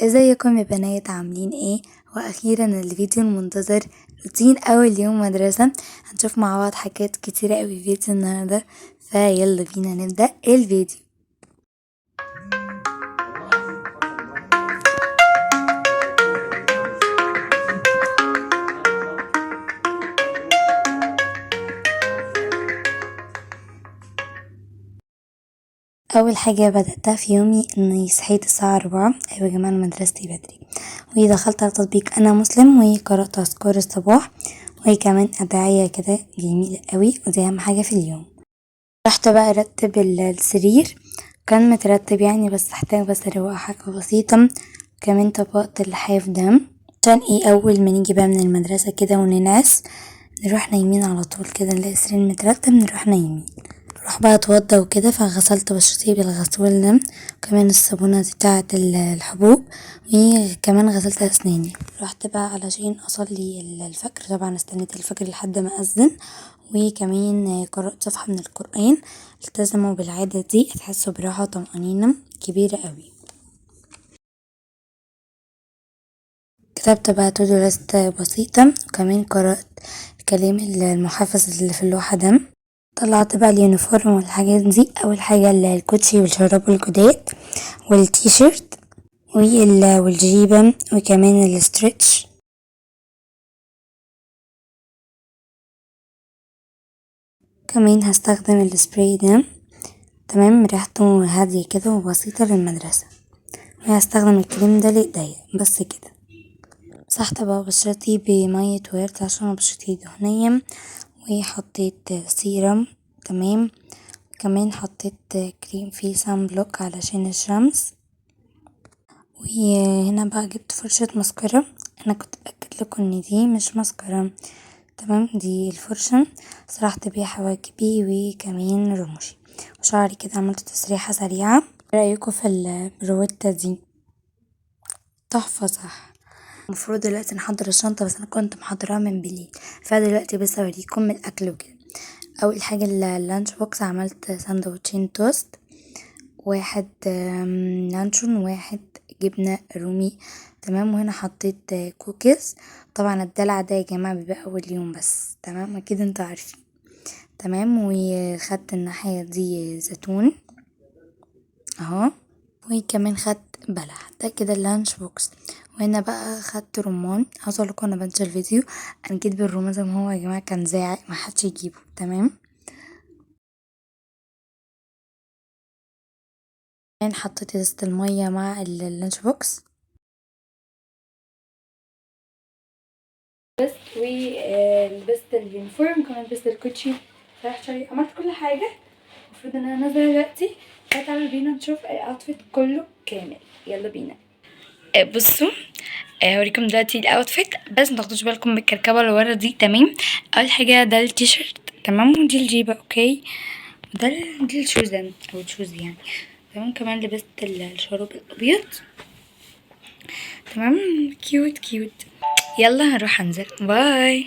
ازيكم يا بنات عاملين ايه؟ واخيرا الفيديو المنتظر، روتين اول يوم مدرسة. هنشوف مع بعض حاجات كتيرة اوي في فيديو النهاردة، فيلا بينا نبدأ الفيديو. اول حاجة بدأتها في يومي اني صحيت الساعة 4. ايوه يا جماعة أنا مدرستي بدري، ودخلت على تطبيق انا مسلم وقرأت اذكار الصباح، وكمان ادعية كده جميلة اوي، ودي اهم حاجة في اليوم. رحت بقى ارتب السرير، كان مترتب يعني بس احتاج بس اروق حاجة بسيطة. كمان طبقت اللحاف ده عشان ايه اول ما نيجي بقى من المدرسة كده وننعس نروح نايمين على طول كده، نلاقي السرير مترتب نروح نايمين. اروح بقى اتوضى وكده، فغسلت بشرتي بالغسول ده، وكمان الصابونة دي بتاعة الحبوب، وكمان غسلت اسناني. رحت بقى علشان اصلي الفجر، طبعا استنيت الفجر لحد ما اذن، وكمان قرأت صفحة من القرآن. التزموا بالعادة دي هتحسوا براحة وطمأنينة كبيرة قوي. كتبت بقى تو دو ليست بسيطة، وكمان قرأت كلام المحفظ اللي في اللوحة ده. طلعت بقى اليونيفورم والحاجات دي. اول حاجة الكوتشي والشراب الجداد والتيشيرت والجيبة، وكمان الستريتش. كمان هستخدم السبراي ده، تمام، ريحته هادية كده وبسيطة للمدرسة. وهستخدم الكريم ده لإيديا بس كده. مسحت بقى بشرتي بمية ورد عشان بشرتي دهنية، وحطيت سيرم، تمام. كمان حطيت كريم فيه سان بلوك علشان الشمس. وهنا بقى جبت فرشة مسكرة، انا كنت باكد لكم ان دي مش مسكرة، تمام، دي الفرشة. سرحت بيها حواجبي وكمان رموشي وشعري كده، عملت تسريحة سريعة. ايه رأيكم في البروتة دي؟ تحفة صح؟ المفروض دلوقتي نحضر الشنطة، بس انا كنت محضراها من بالليل، فدلوقتي بس اوريكم الاكل وكده. اول حاجة اللانش بوكس، عملت ساندوتشين توست، واحد لانشون، واحد جبنة رومي، تمام. وهنا حطيت كوكيز. طبعا الدلع ده يا جماعة بيبقى اول يوم بس، تمام، اكيد انتوا عارفين، تمام. وخدت الناحية دي زيتون اهو، وكمان خدت بلح. ده كده اللانش بوكس. وهنا بقى خدت رمان. عاوزة اقولكم انا بنسى الفيديو، انا جيت بالرمان زي ما هو يا جماعة، كان زاعق ما حدش يجيبه، تمام. كمان حطيت ازازة المية مع اللانش بوكس بس. ولبست اليونيفورم، كمان لبست الكوتشي، رايحة شوية، عملت كل حاجة. المفروض ان انا نازلة دلوقتي، فتعالوا بينا نشوف الاوتفيت كله كامل. يلا بينا. بصوا، هوريكم دلوقتي الاوتفيت، بس متاخدوش بالكم من الكركبه اللي ورا دي، تمام. اول حاجه ده التيشيرت، تمام، ودي الجيبه، اوكي، وده دي الشوز او الشوز يعني، تمام. كمان لبست الشراب الابيض، تمام، كيوت كيوت. يلا هروح انزل، باي.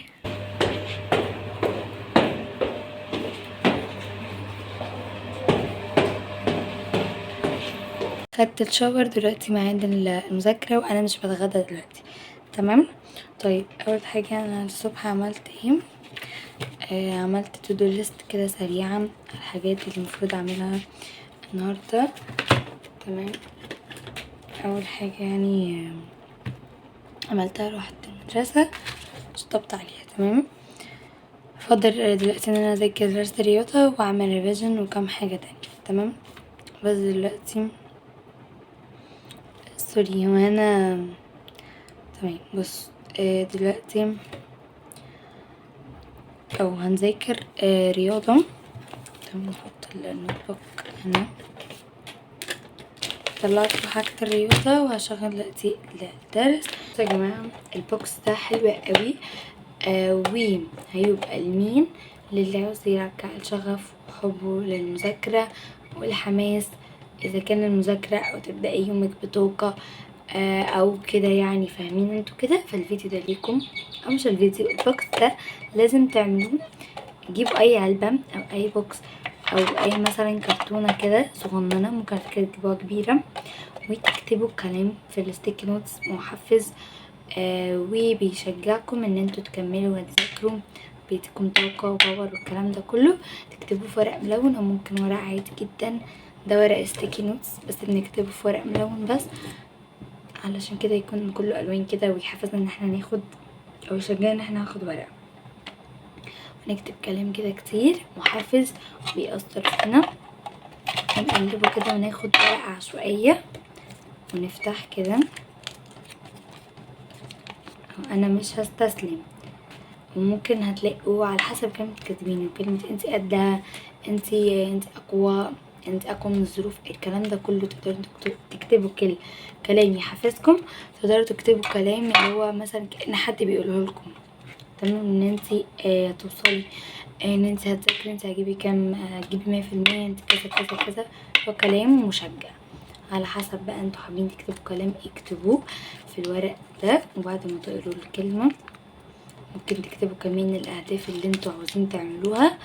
خدت الشاور دلوقتي ميعاد المذاكرة، وانا مش بتغدى دلوقتي، تمام. طيب اول حاجة انا الصبح عملت ايه؟ عملت تو دو ليست كده سريعة، الحاجات اللي المفروض اعملها النهاردة، تمام. اول حاجة يعني عملتها، روحت المدرسة، شطبت عليها، تمام. فاضل دلوقتي ان انا اذاكر درس رياضة واعمل ريفيجن وكام حاجة تانية، تمام. بس دلوقتي سوري، هو انا تمام. بص، دلوقتي او هنذاكر رياضة، تمام. نحط النوت بوك هنا، طلعت حاجة الرياضة وهشغل دلوقتي الدرس. يا جماعة البوكس ده حلو قوي، وهيبقى لمين؟ للي عاوز يرجع الشغف وحبه للمذاكرة والحماس، اذا كان المذاكرة او تبدأي يومك بطاقة، او كده يعني، فاهمين انتوا كده. فالفيديو ده ليكم، او مش الفيديو، البوكس ده لازم تعملوه. جيبوا اي علبة او اي بوكس او اي مثلا كرتونة كده صغننة، ممكن كده تجيبوها كبيرة، وتكتبوا كلام في الستيكي نوتس محفز وبيشجعكم ان انتوا تكملوا وتذاكروا، بيديكم طاقة وباور والكلام ده كله. تكتبوه في ورق ملون او ممكن ورق عادي جدا، ده ورق ستيكي نوتس بس بنكتبه في ورق ملون بس علشان كده يكون كله الوان كده ويحفزنا ان احنا ناخد او يشجعنا ان احنا ناخد ورقة، ونكتب كلام كده كتير محفز وبيأثر فينا. ونقلبه كده وناخد ورقة عشوائية ونفتح كده انا مش هستسلم. وممكن هتلاقوا على حسب كلمة كاتبينه، كلمة انت قدها، انت اقوى، انت اقوى من الظروف، الكلام ده كله تقدروا تكتبوا كلام يحفزكم. تقدروا تكتبوا كلام اللي هو مثلا كأن حد بيقوله لكم، تمام، ان انت توصلي، ان انت هتذاكري، انت هتجيبي كام، هتجيبي 100%، انت كذا كذا كذا. هو كلام مشجع، على حسب بقى انتوا حابين تكتبوا كلام اكتبوه في الورق ده. وبعد ما تقروا الكلمة ممكن تكتبوا كمان الاهداف اللي انتوا عاوزين تعملوها،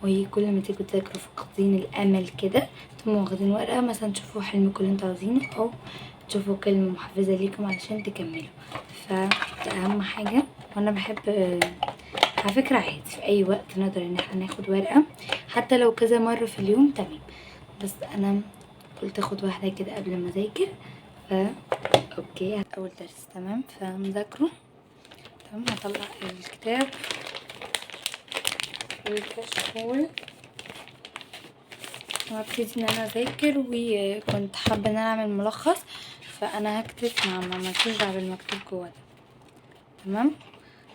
وكل ما تيجوا تذاكروا فاقدين الامل كده تقوموا واخدين ورقة مثلا تشوفوا حلمكم اللي انتوا عاوزينه او تشوفوا كلمة محفزة ليكم علشان تكملوا. فده اهم حاجة. وانا بحب على فكرة عادي في اي وقت نقدر ان احنا ناخد ورقة حتى لو كذا مرة في اليوم، تمام، بس انا قلت اخد واحدة كده قبل ما اذاكر. اوكي، اول درس تمام فمذاكره تمام. هطلع الكتاب والكشكول وابتدي ان انا اذاكر. وكنت حابة ان انا اعمل ملخص، فانا هكتب ما مالكيش دعوة بالمكتوب جوه ده، تمام.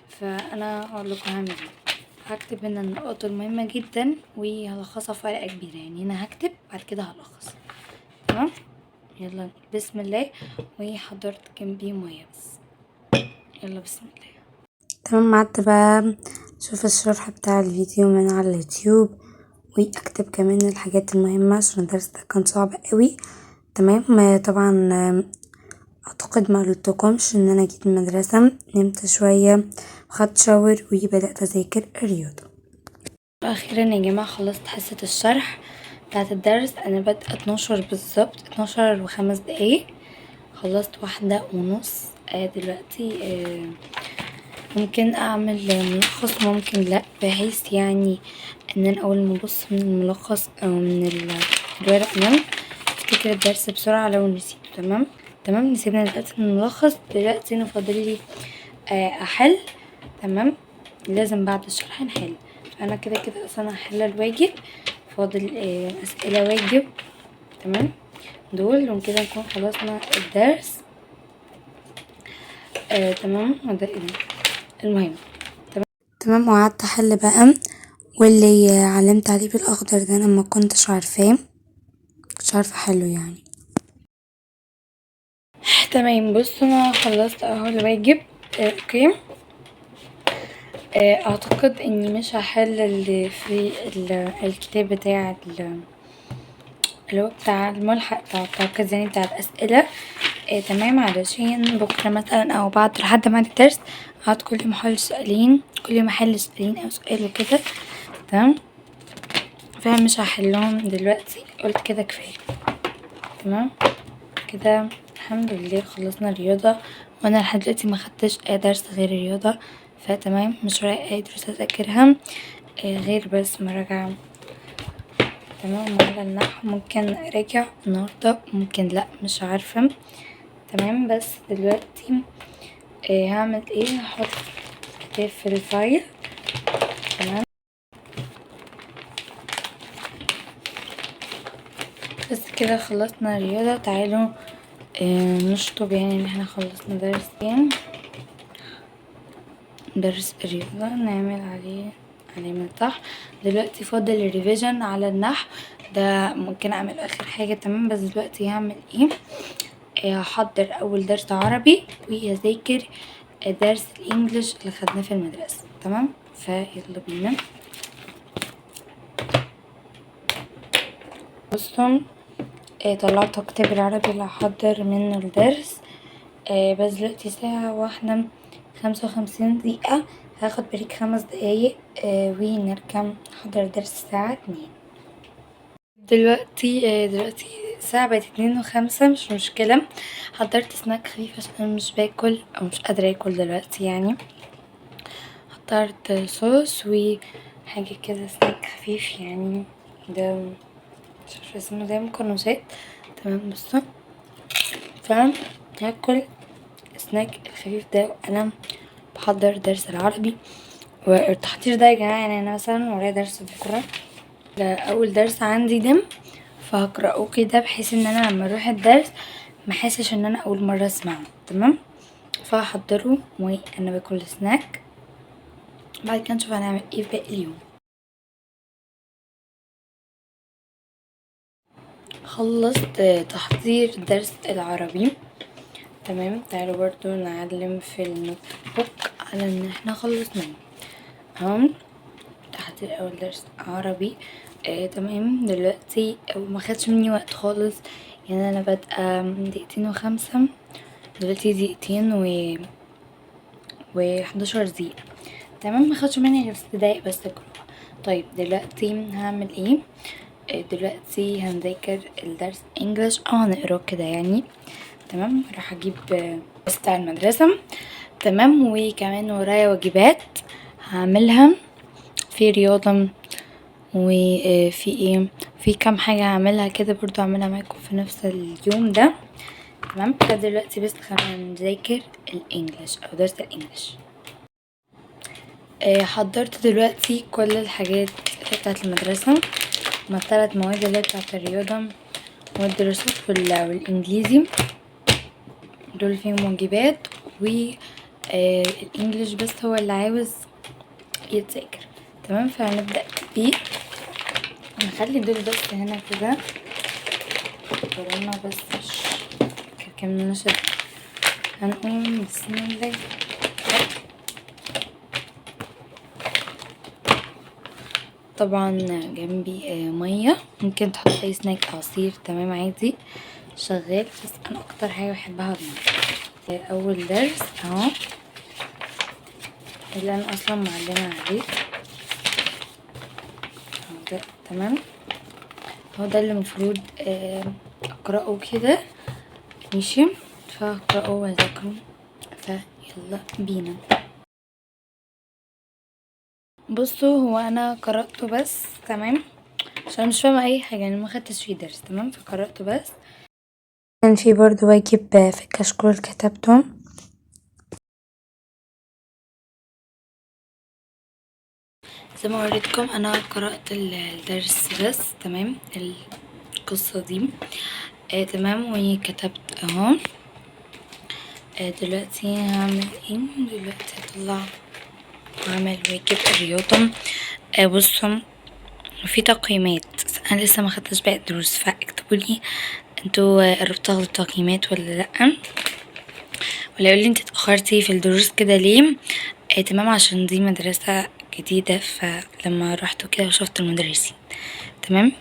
فانا هقول لكم هعمل ايه. هكتب هنا النقاط المهمة جدا وهلخصها في ورقة كبيرة، يعني انا هكتب بعد كده هلخص، تمام. يلا بسم الله. وحضرت جنبي مية بس، يلا بسم الله. تمام، قعدت بقى اشوف الشرح بتاع الفيديو من على اليوتيوب واكتب كمان الحاجات المهمة عشان الدرس ده كان صعب قوي، تمام. طبعا اعتقد ما قلتلكمش ان انا جيت المدرسة نمت شوية وخدت شاور وبدأت اذاكر الرياضة. اخيرا يا جماعة خلصت حصة الشرح بتاعت الدرس. انا بادئة 12 بالظبط، 12:05 خلصت 1:30. دلوقتي ممكن اعمل ملخص ممكن لا، بحيث يعني ان انا اول ما ابص من الملخص او من الورق نم افتكر الدرس بسرعة لو نسيته، تمام. نسيبنا دلوقتي من الملخص. دلوقتي انا فاضلي احل، تمام. لازم بعد الشرح نحل، فانا كده اصلا هحل الواجب، فاضل اسئلة واجب، تمام. دول وكده نكون خلصنا الدرس، تمام. وده المهم تمام. وقعدت احل بقى، واللي علمت عليه بالاخضر ده انا ما كنتش عارفاه، كنتش عارفه احله يعني، تمام. بصوا انا خلصت اهو الواجب، اوكي. اعتقد اني مش هحل اللي في الكتاب بتاع اللي هو بتاع الملحق بتاع التركيز يعني بتاع الاسئله، تمام. علشان بكره مثلا او بعد لحد ما الدرس هقعد كل يوم احل سؤالين، كل يوم احل سؤالين او سؤال وكده، تمام. فمش هحلهم دلوقتي، قلت كده كفايه، تمام. كده الحمد لله خلصنا الرياضه، وانا لحد دلوقتي ما خدتش اي درس غير الرياضه، فتمام. مش ورايا اي دروس اذاكرها غير بس مراجعه، تمام. على النحو ممكن اراجع النهارده ممكن لا، مش عارفه، تمام. بس دلوقتي هعمل ايه، هحط الكتاب في الفايل، تمام. بس كده خلصنا الرياضة. تعالوا نشطب، يعني ان احنا خلصنا درسين، درس الرياضة نعمل عليه علامة صح. دلوقتي فاضل الريفيجن على النحو ده، ممكن اعمل اخر حاجة، تمام. بس دلوقتي هعمل ايه، هحضر اول درس عربي وهذاكر درس الانجليش اللي خدناه في المدرسة، تمام. فيلا بينا. بصوا طلعت كتاب العربي اللي هحضر منه الدرس، بس دلوقتي الساعة 1:55، هاخد بريك 5 دقايق ونرجع نحضر درس الساعة 2. دلوقتي الساعة بقت 2:05 مش مشكلة. حضرت سناك خفيف عشان انا مش باكل او مش قادرة اكل دلوقتي يعني. حضرت صوص وحاجة كده سناك خفيف يعني، ده مش عارفة اسمه، زي مكرونات. تمام بصوا، هاكل السناك الخفيف ده وانا بحضر درس العربي. والتحضير ده يا جماعة يعني انا مثلا ورايا درس بكرة، ده اول درس عندي ده، فهقرأه كده بحيث ان انا لما اروح الدرس محسش ان انا اول مرة اسمعه. تمام، فهحضره وانا باكل سناك، بعد كده نشوف هنعمل ايه في باقي اليوم. خلصت تحضير درس العربي. تمام، تعالوا برضو نعلم في النوت بوك على ان احنا خلصناه اهو. تحضير اول درس عربي. تمام، دلوقتي ما خدش مني وقت خالص يعني، انا بادئه 2:05، دلوقتي دقيقتين و 11 دقيقة. تمام، ما خدش مني غير 6 دقايق بس كله. طيب دلوقتي هعمل ايه؟ دلوقتي هنذاكر الدرس انجلش او هنقراه كده يعني. تمام، راح اجيب بس بتاع المدرسة. تمام، وكمان ورايا واجبات هعملها في رياضة، وفي ايه، في كام حاجة هعملها كده برضو هعملها معاكم في نفس اليوم ده. تمام، فدلوقتي بس خلينا نذاكر الانجليش او درس الانجليش. حضرت دلوقتي كل الحاجات بتاعت المدرسة، مع الثلاث مواد اللي بتاعت الرياضة والدراسات والانجليزي، دول فيهم واجبات. الانجليش بس هو اللي عاوز يتذاكر. تمام، فهنبدأ بيه. نخلي دول بس هنا كده ورانا، بس مش كملناش. هنقوم بسم الله. طبعا جنبي مية، ممكن تحط اي سناك، عصير، تمام عادي شغال، بس انا اكتر حاجة بحبها المية. اول درس اهو اللي انا اصلا معلمة عليه اهو ده. تمام، هو ده اللي المفروض اقرأه كده، ماشي، فاقرأه واذاكره، فيلا بينا. بصوا، هو انا قرأته بس، تمام، عشان مش فاهمة اي حاجة يعني، ما خدتش فيه درس. تمام، فقرأته بس. كان في برضو واجب في الكشكول كتبته. زي ما وريتكم انا قرأت الدرس بس، تمام، القصة دي. تمام، وكتبت اهو. دلوقتي هعمل ايه؟ دلوقتي هطلع واعمل واجب الرياضة. بصوا، في تقييمات، انا لسه ما خدتش باقي الدروس، فاكتبولي انتوا قربتوا تاخدوا تقييمات ولا لأ، ولا يقولي انت اتأخرتي في الدروس كده ليه. تمام، عشان دي مدرسة جديدة، فلما رحت كده وشفت المدرسين. تمام،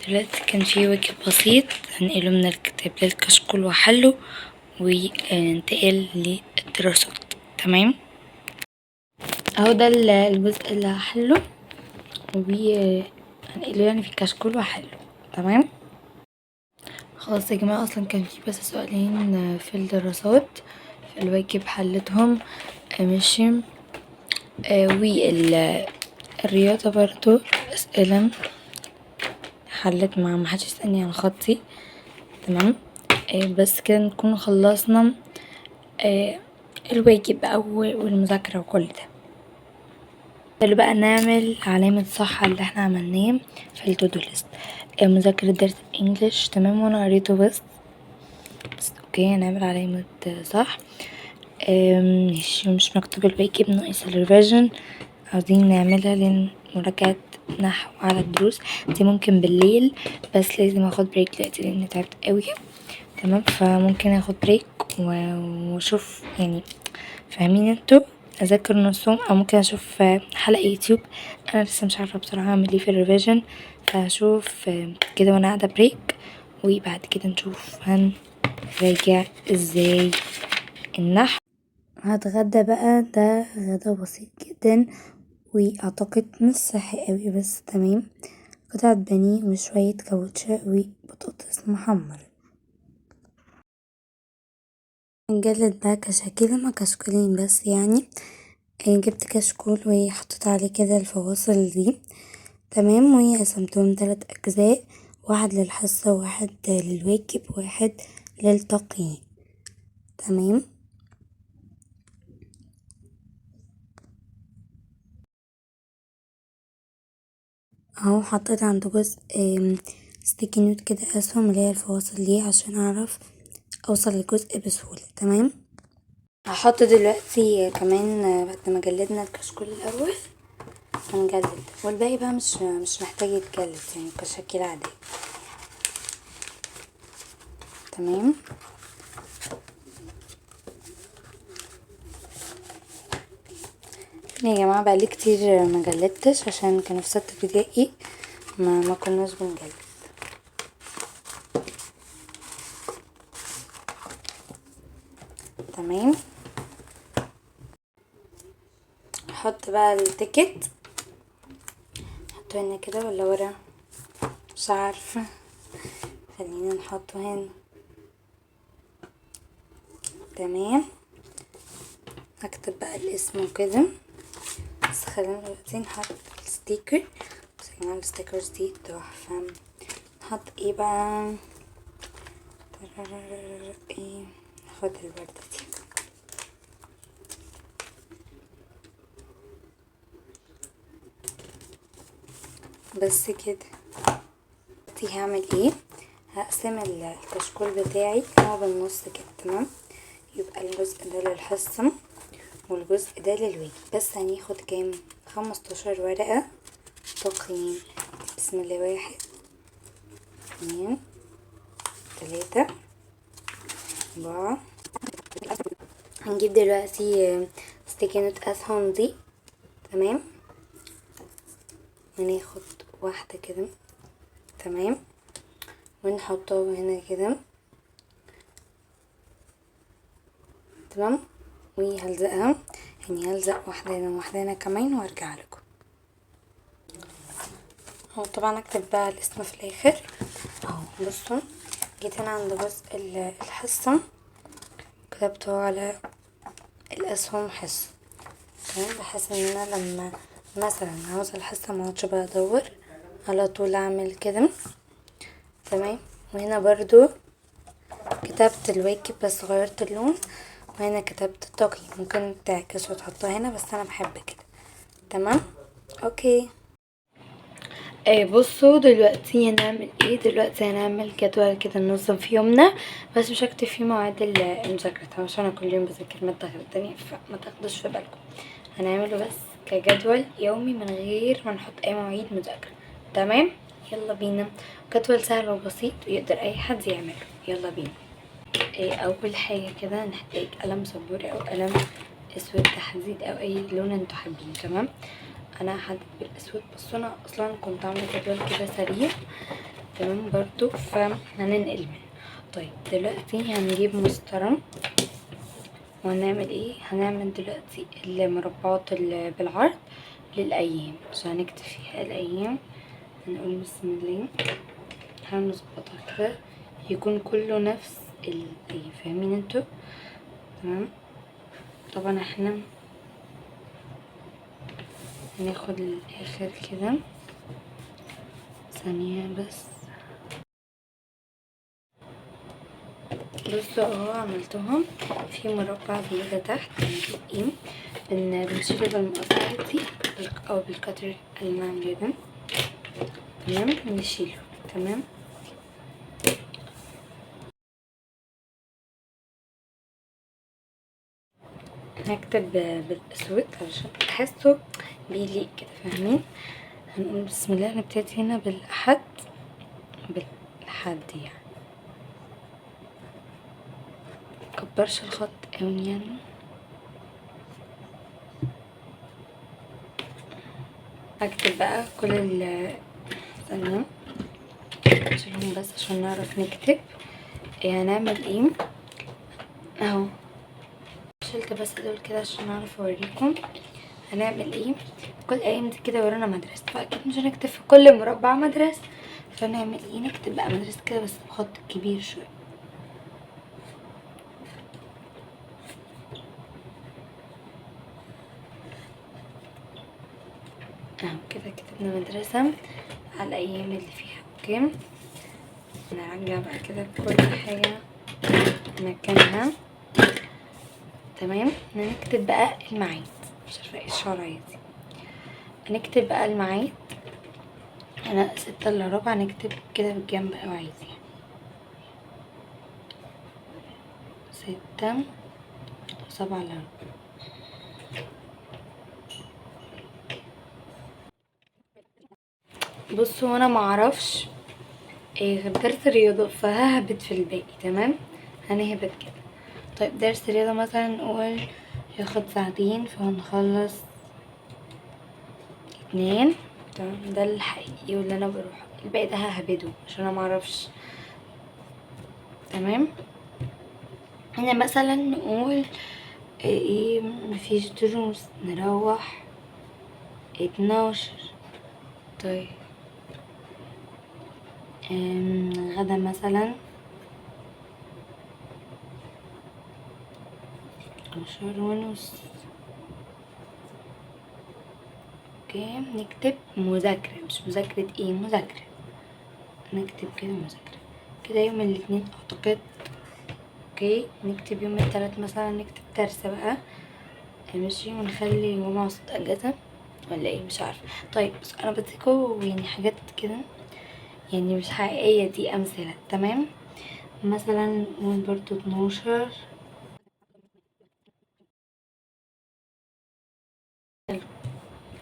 دلوقتي كان في واجب بسيط هنقله من الكتاب للكشكول وحله، وننتقل للدراسات. تمام، اهو ده الجزء اللي هحله، وهنقله يعني في الكشكول وحله. تمام، خلاص يا جماعة، اصلا كان في بس سؤالين في الدراسات، في الواجب حلتهم ماشي. والرياضة برضو اسئلة حلت، مع محدش يسألني عن خطي. تمام، بس كده نكون خلصنا الواجب بقى والمذاكرة وكل ده. اللي بقى نعمل علامة صح على اللي احنا عملناه في التودو ليست. مذاكرة درس انجليش، تمام، وانا قريته بس اوكي، هنعمل علامة صح. مش مكتوب الواجب، ناقص الريفيجن، عاوزين نعملها لان مراجعة نحو على الدروس دي ممكن بالليل، بس لازم اخد بريك دلوقتي لان تعبت قوي. تمام، فممكن اخد بريك واشوف يعني، فاهمين انتوا، اذاكر نصهم او ممكن اشوف حلقة يوتيوب. انا لسه مش عارفة بصراحة اعمل ايه في الريفيجن، فهشوف كده وانا قاعدة بريك، وبعد كده نشوف هنراجع ازاي النحو. هتغدى بقى، ده غدا بسيط جدا واعتقد مش صحي قوي، بس تمام، قطعة بانيه وشوية كابوتشا وبطاطس محمر. هنجلد بقى كشاكيل، هما كشكولين بس يعني. جبت كشكول وحطيت عليه كده الفواصل دي، تمام، وقسمتهم 3 أجزاء، واحد للحصة وواحد للواجب وواحد للتقييم، تمام. اهو حطيت عند جزء ستيكي نوت كده اسهم اللي هي الفواصل دي عشان اعرف اوصل للجزء بسهولة، تمام. هحط دلوقتي كمان بعد ما جلدنا الكشكول الاول هنجلد، والباقي بقى مش محتاج يتجلد يعني كشكل عادي، تمام. يا جماعه بقالي كتير ما جلدتش عشان كانوا في 6 ابتدائي ما كناش بنجلد، تمام. احط بقى التيكت، احطه هنا كده ولا ورا، مش عارفه، خلينا نحطه هنا، تمام. هكتب بقى الاسم وكده، بس خلينا دلوقتي نحط الستيكر. بس يا جماعه الستيكرز دي تحفه. نحط ايه بقى؟ ايه، ناخد الوردة دي، بس كده. دلوقتي هعمل ايه؟ هقسم الكشكول بتاعي هو بالنص كده، تمام. يبقى الجزء ده للحصة والجزء ده للواجب، بس هناخد كام؟ 15 ورقة تقييم. بسم الله، 1 2 3 4. هنجيب دلوقتي ستيكي نوت اسهم دي، تمام، وناخد واحدة كده، تمام، ونحطها هنا كده، تمام. وهلزقها، يعني هلزق واحدة هنا وواحدة هنا كمان وارجع لكم. اهو طبعا اكتب بقى الاسم في الاخر. اهو بصوا، جيت هنا عند جزء الحصة كتبته على الاسهم حصة، تمام، بحيث ان انا لما مثلا عاوزة الحصة مقعدش بقى ادور، على طول اعمل كده، تمام. وهنا برضو كتبت الواجب بس غيرت اللون، وهنا كتبت التقييم، ممكن تعكس وتحطها هنا بس انا بحب كده، تمام. اوكي. بصوا دلوقتي هنعمل ايه؟ دلوقتي هنعمل جدول كده ننظم فيه يومنا، بس مش هكتب فيه مواعيد المذاكرة عشان انا كل يوم بذاكر مادة غير التانية، فما تاخدوش في بالكم. هنعمله بس كجدول يومي من غير ما نحط اي مواعيد مذاكرة، تمام. يلا بينا. جدول سهل وبسيط ويقدر اي حد يعمله، يلا بينا. اول حاجة كده هنحتاج قلم سبوري او قلم اسود تحديد او اي لون انتوا حابين، تمام. انا هحدد بالاسود، بس انا اصلا كنت عامله جدول كده سريع، تمام برضو، فهننقل منه. طيب دلوقتي هنجيب مسطره، وهنعمل ايه؟ هنعمل دلوقتي المربعات اللي بالعرض للايام، عشان هنكتب فيها الايام. هنقول بسم الله، هنظبطها كده يكون كله نفس الايام، فاهمين انتوا؟ تمام. طبعا احنا هناخد الاخر كده ثانية بس. بصوا اهو عملتهم في مربع زيادة تحت. هنجيب ايه؟ بنشيله بالمقص دي او بالكتر اللي انا عاملاه ده، تمام، نشيله، تمام. هكتب بالاسود علشان تحسوا بيليق كده، فاهمين؟ هنقول بسم الله، نبتدي هنا بالحد يعني، مكبرش الخط اوي يعني. هكتب بقى كل ثانية نشيلهم بس عشان نعرف نكتب. هنعمل ايه؟ اهو شلت بس دول كده عشان اعرف اوريكم. هنعمل ايه؟ كل الايام دي كده ورانا مدرسة، فاكيد مش هنكتب في كل مربع مدرسة، فنعمل ايه؟ نكتب بقى مدرسة كده بس بخط كبير شوية. اهو كده كتبنا مدرسة على الايام اللي فيها. اوكي، نرجع بقى كده كل حاجة مكانها. تمام، هنكتب بقى الميعاد. مش عارفة ايه الشرايط دي. هنكتب بقى الميعاد. انا 6:15 هنكتب كده بالجنب او عادي 6:07. بصوا انا معرفش ايه غير درس الرياضة، فههبط في الباقي. تمام، هنهبط كده. طيب درس الرياضة مثلا نقول ياخد ساعتين، فهنخلص 2. تمام، ده الحقيقي واللي انا بروح. الباقي ده ههبده عشان انا معرفش. تمام، هنا مثلا نقول ايه مفيش دروس، نروح 12. طيب غدا مثلا 12:30. اوكي، نكتب مذاكرة، مش مذاكرة ايه، مذاكرة. نكتب كده مذاكرة. كده يوم الاثنين اعتقد. اوكي، نكتب يوم الثلاث مثلا نكتب درس بقى. ماشي، ونخلي الجمعة وسط اجازة ولا ايه، مش عارفة. طيب بس انا بديكوا يعني حاجات كده يعني مش حقيقية، دي امثلة. تمام، مثلا نقول برضو 12.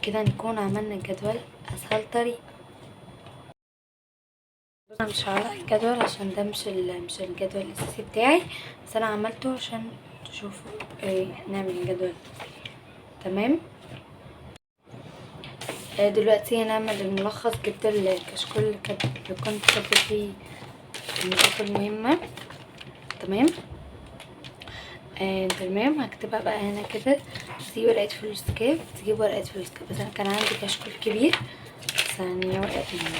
كده نكون عملنا الجدول اسهل طريق. انا مش هعلق الجدول عشان ده مش الجدول الاساسي بتاعي، بس انا عملته عشان تشوفوا نعمل الجدول. تمام، دلوقتي هنعمل الملخص. جبت الكشكول اللي كنت كاتبه فيه النقاط المهمة. تمام، تمام، هكتبها بقى هنا كده. دي ورقة فلوسكاب، تجيب ورقة فلوسكاب، بس انا كان عندي كشكول كبير ثانية ورقة منه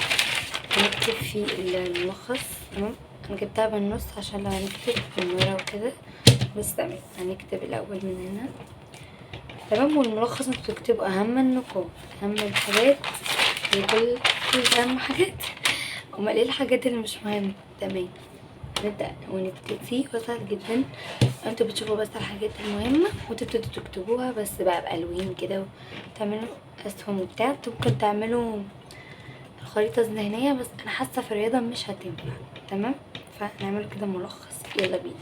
هنكتب فيه الملخص. تمام، انا جبتها بالنص عشان لو هنكتب من ورا وكده. بس تمام، هنكتب الاول من هنا. تمام، والملخص انتوا تكتبوا اهم النقاط، اهم الحاجات، كل اهم حاجات. امال ايه الحاجات اللي مش مهمة؟ تمام، نبدأ ونكتب فيه وسهل جدا. انتوا بتشوفوا بس الحاجات المهمة وتبتدوا تكتبوها بس بقى بألوان كده، وتعملوا اسهم وبتاع. انتوا ممكن تعملوا الخريطة الذهنية، بس انا حاسة في الرياضة مش هتنفع. تمام، فنعمل كده ملخص. يلا بينا.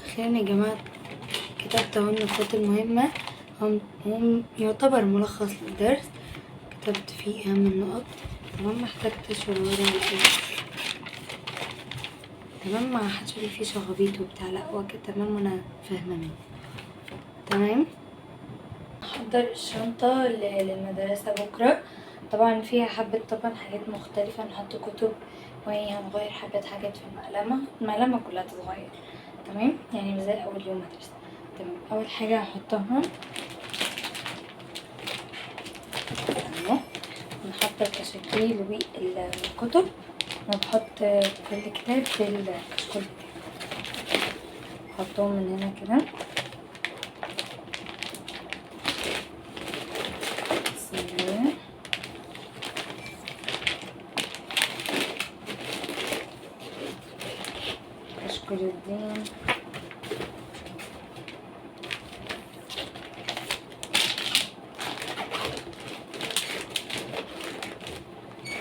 اخيرا يا جماعة كتبت اهو النقاط المهمة. هم يعتبر ملخص للدرس، كتبت فيه اهم النقط. تمام، محتاجتش ولا ورقة. تمام، ما حدش لي فيه شغبيط وبتاع، لا هو كده تمام وانا فاهمة منه. تمام، هحضر الشنطة للمدرسة بكرة. طبعا فيها حبة طبعا حاجات مختلفة، نحط كتب وهنغير حاجات في المقلمة كلها تتغير. تمام، يعني مش زي اول يوم مدرسة. تمام، اول حاجة هحطها اهو، نحط الكشاكيل والكتب، وبحط كل كتاب في الكشكول بتاعي. نحطهم من هنا كده. بسم الله. كشكول الدين.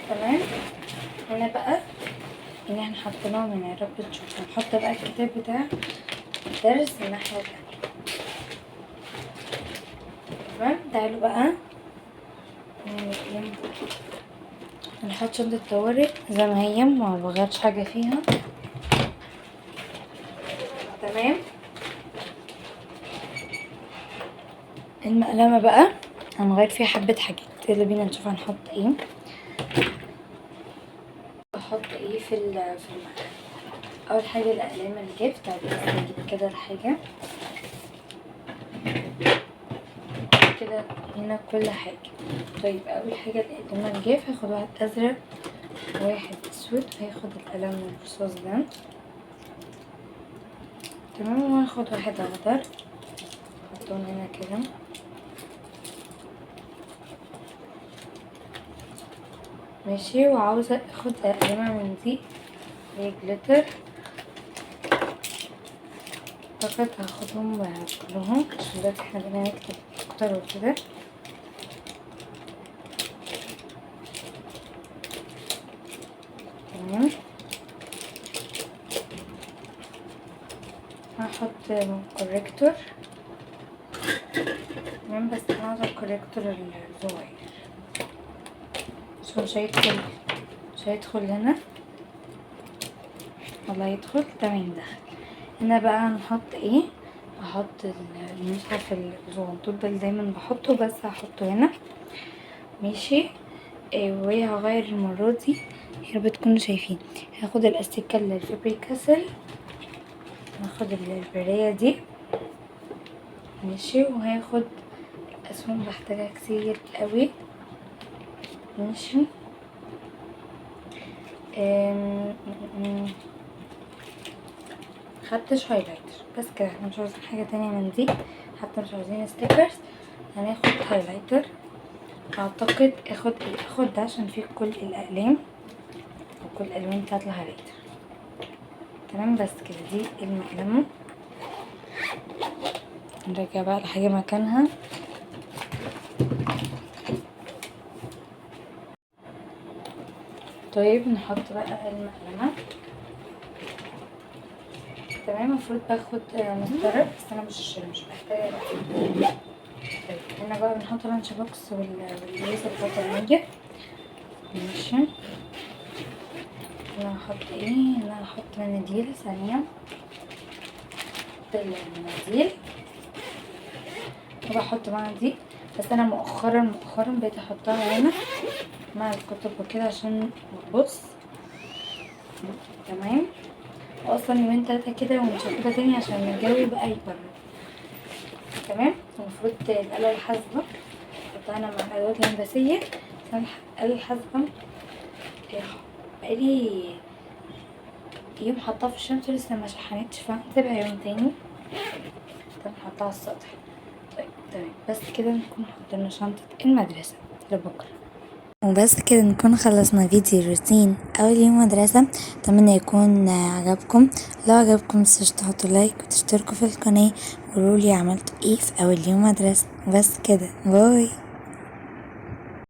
تمام، هنا بقى اللي احنا حطيناهم هنا، يا رب تشوفوا. هنحط بقى الكتاب بتاع الدرس الناحية التانية. تمام، تعالوا بقى نعمل ايه. هنحط شنطة الطوارئ زي ما هي، ما بغيرش حاجة فيها. تمام، المقلمة بقى هنغير فيها حبة حاجات. يلا بينا نشوف هنحط ايه. بحط ايه في المكان. اول حاجه الاقلام الجاف. طيب بس نجيب كده الحاجه كده هنا كل حاجه. طيب اول حاجه الاقلام الجاف، هاخد واحد ازرق وواحد اسود، هاخد القلم الرصاص ده تمام، وهاخد واحد اخضر احطهم هنا كده. ماشي، وعاوزه اخد قلمه من دي هي جليتر، اعتقد هاخدهم كلهم عشان دلوقتي احنا بدنا نكتب اكتر وكده. تمام، هحط كوريكتور. تمام، بس انا عاوزه الكوريكتور الصغير عشان مش هيدخل هنا. والله يدخل. تمام، دخل. هنا بقى هنحط ايه؟ هحط المصحف الصغنطوط ده اللي دايما بحطه، بس هحطه هنا. ماشي. وهغير المرة دي، يا رب تكونوا شايفين. هاخد الاستيكة الفابري كاسل، هاخد البراية دي. ماشي، وهاخد اسهم بحتاجها كتير قوي. ماشي. خدتش هايلايتر، بس كده احنا مش عاوزين حاجة تانية من دي، حتى مش عاوزين ستيكرز. هناخد هايلايتر، اعتقد اخد ده عشان فيه كل الاقلام وكل الالوان بتاعت الهايلايتر. تمام، بس كده دي المقلمة. نرجع بقى الحاجة مكانها. طيب نحط بقى المقلمة. تمام، المفروض باخد مسطرة، بس انا مش محتاجة. طيب هنا بقى بنحط لانش بوكس والليزر بطانية. ماشي، انا هحط ايه؟ انا هحط مناديل ثانية. احط المناديل وبحط مع دي، بس انا مؤخرا بقيت احطها هنا مع الكتب وكده عشان متبص. تمام، واصلا يومين 3 كده ومش هاخدها تاني عشان الجو يبقى يبرد. تمام، المفروض الآلة الحاسبة بتاعنا مع الأدوات الهندسية. الآلة الحاسبة بقالي يوم حطها في الشمس لسه ما شحنتش، فهنسيبها يوم تاني. طب نحطها على السطح. طيب تمام، بس كده نكون حطينا شنطة المدرسة لبكرة. وبس كده نكون خلصنا فيديو الروتين اول يوم مدرسة. اتمنى يكون عجبكم. لو عجبكم متنسوش تحطوا لايك وتشتركوا في القناة وقولولي عملتوا ايه في اول يوم مدرسة. بس كده، باي.